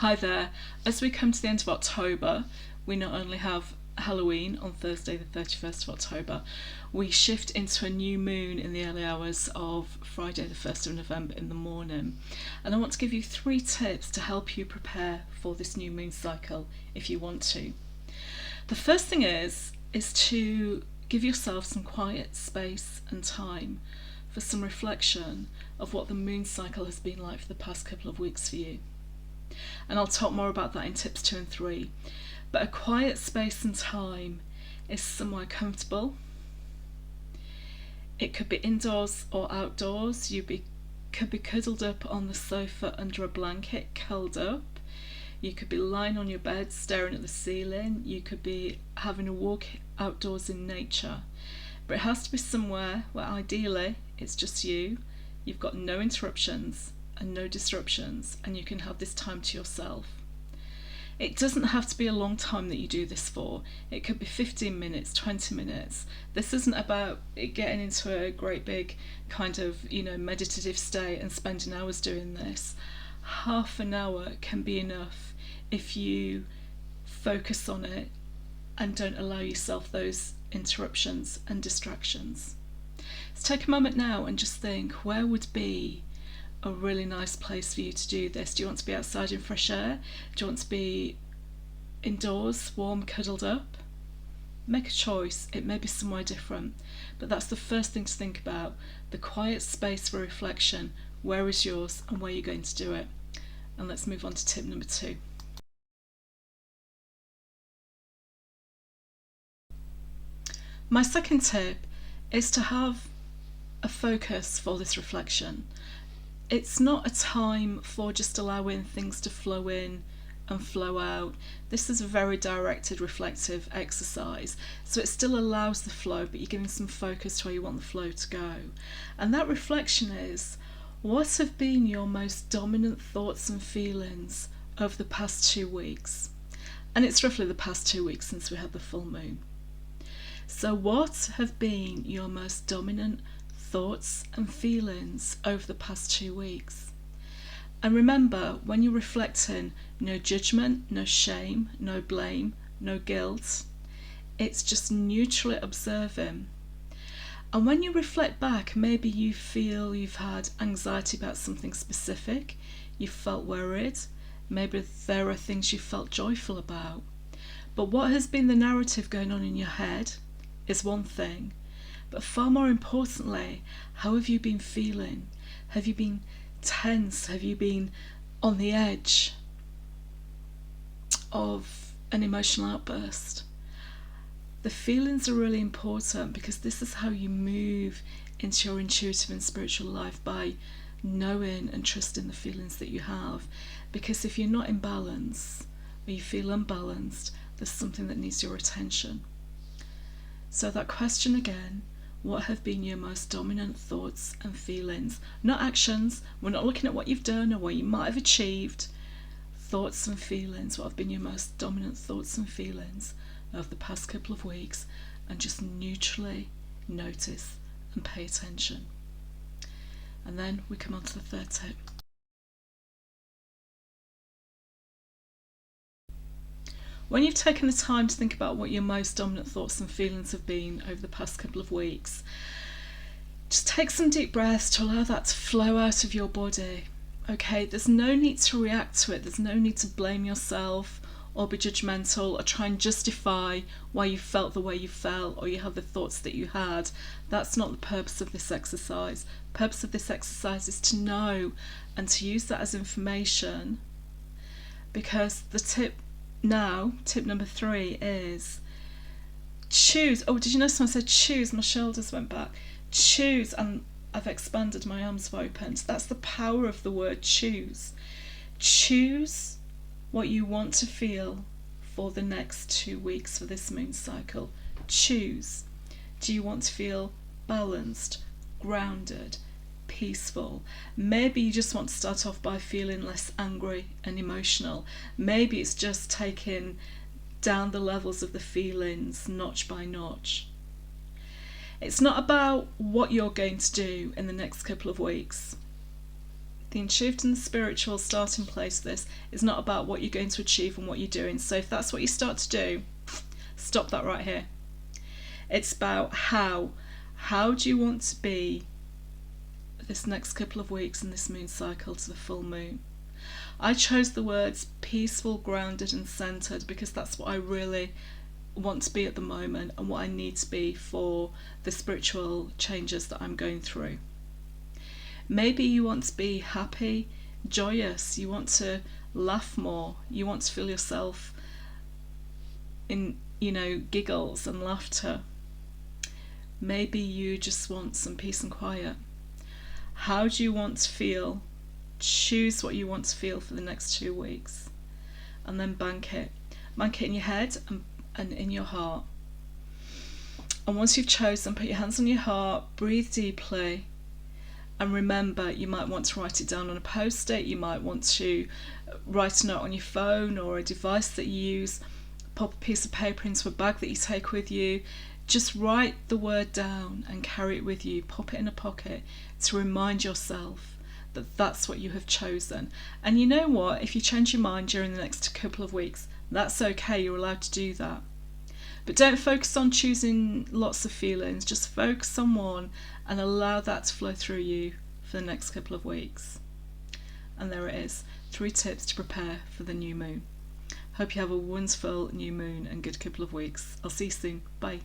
Hi there. As we come to the end of October, we not only have Halloween on Thursday, the 31st of October, we shift into a new moon in the early hours of Friday, the 1st of November in the morning. And I want to give you 3 tips to help you prepare for this new moon cycle if you want to. The first thing is to give yourself some quiet space and time for some reflection of what the moon cycle has been like for the past couple of weeks for you. And I'll talk more about that in tips 2 and 3. But a quiet space and time is somewhere comfortable. It could be indoors or outdoors. Could be cuddled up on the sofa under a blanket, curled up. You could be lying on your bed staring at the ceiling. You could be having a walk outdoors in nature. But it has to be somewhere where ideally it's just you. You've got no interruptions and no disruptions, and you can have this time to yourself. It doesn't have to be a long time that you do this for. It could be 15 minutes, 20 minutes. This isn't about it getting into a great big kind of, meditative state and spending hours doing this. Half an hour can be enough if you focus on it and don't allow yourself those interruptions and distractions. So take a moment now and just think, where would be a really nice place for you to do this? Do you want to be outside in fresh air? Do you want to be indoors, warm, cuddled up? Make a choice. It may be somewhere different, but that's the first thing to think about. The quiet space for reflection. Where is yours and where you're going to do it? And let's move on to tip number 2. My second tip is to have a focus for this reflection. It's not a time for just allowing things to flow in and flow out. This is a very directed, reflective exercise. So it still allows the flow, but you're giving some focus to where you want the flow to go. And that reflection is, what have been your most dominant thoughts and feelings over the past 2 weeks? And it's roughly the past 2 weeks since we had the full moon. So what have been your most dominant thoughts and feelings over the past 2 weeks? And remember, when you're reflecting, no judgment, no shame, no blame, no guilt. It's just neutrally observing. And when you reflect back, maybe you feel you've had anxiety about something specific, you felt worried, maybe there are things you felt joyful about. But what has been the narrative going on in your head is one thing. But far more importantly, how have you been feeling? Have you been tense? Have you been on the edge of an emotional outburst? The feelings are really important because this is how you move into your intuitive and spiritual life, by knowing and trusting the feelings that you have. Because if you're not in balance or you feel unbalanced, there's something that needs your attention. So that question again, what have been your most dominant thoughts and feelings? Not actions. We're not looking at what you've done or what you might have achieved. Thoughts and feelings. What have been your most dominant thoughts and feelings over the past couple of weeks? And just neutrally notice and pay attention. And then we come on to the third tip. When you've taken the time to think about what your most dominant thoughts and feelings have been over the past couple of weeks, just take some deep breaths to allow that to flow out of your body. Okay, there's no need to react to it. There's no need to blame yourself or be judgmental or try and justify why you felt the way you felt or you had the thoughts that you had. That's not the purpose of this exercise. The purpose of this exercise is to know and to use that as information, because the tip number 3 is choose. Oh, did you know someone said choose? My shoulders went back. Choose, and I've expanded, my arms have opened. That's the power of the word choose. Choose what you want to feel for the next 2 weeks for this moon cycle. Choose. Do you want to feel balanced, grounded, peaceful? Maybe you just want to start off by feeling less angry and emotional. Maybe it's just taking down the levels of the feelings notch by notch. It's not about what you're going to do in the next couple of weeks. The achieved and the spiritual starting place of this is not about what you're going to achieve and what you're doing. So if that's what you start to do, stop that right here. It's about how. How do you want to be this next couple of weeks in this moon cycle to the full moon? I chose the words peaceful, grounded and centered because that's what I really want to be at the moment and what I need to be for the spiritual changes that I'm going through. Maybe you want to be happy, joyous, you want to laugh more, you want to feel yourself in, giggles and laughter. Maybe you just want some peace and quiet. How do you want to feel? Choose what you want to feel for the next 2 weeks and then bank it. Bank it in your head and in your heart. And once you've chosen, put your hands on your heart, breathe deeply, and remember, you might want to write it down on a post-it, you might want to write a note on your phone or a device that you use, pop a piece of paper into a bag that you take with you. Just write the word down and carry it with you, pop it in a pocket to remind yourself that that's what you have chosen. And you know what, if you change your mind during the next couple of weeks, that's okay, you're allowed to do that. But don't focus on choosing lots of feelings, just focus on one and allow that to flow through you for the next couple of weeks. And there it is, 3 tips to prepare for the new moon. Hope you have a wonderful new moon and good couple of weeks. I'll see you soon. Bye.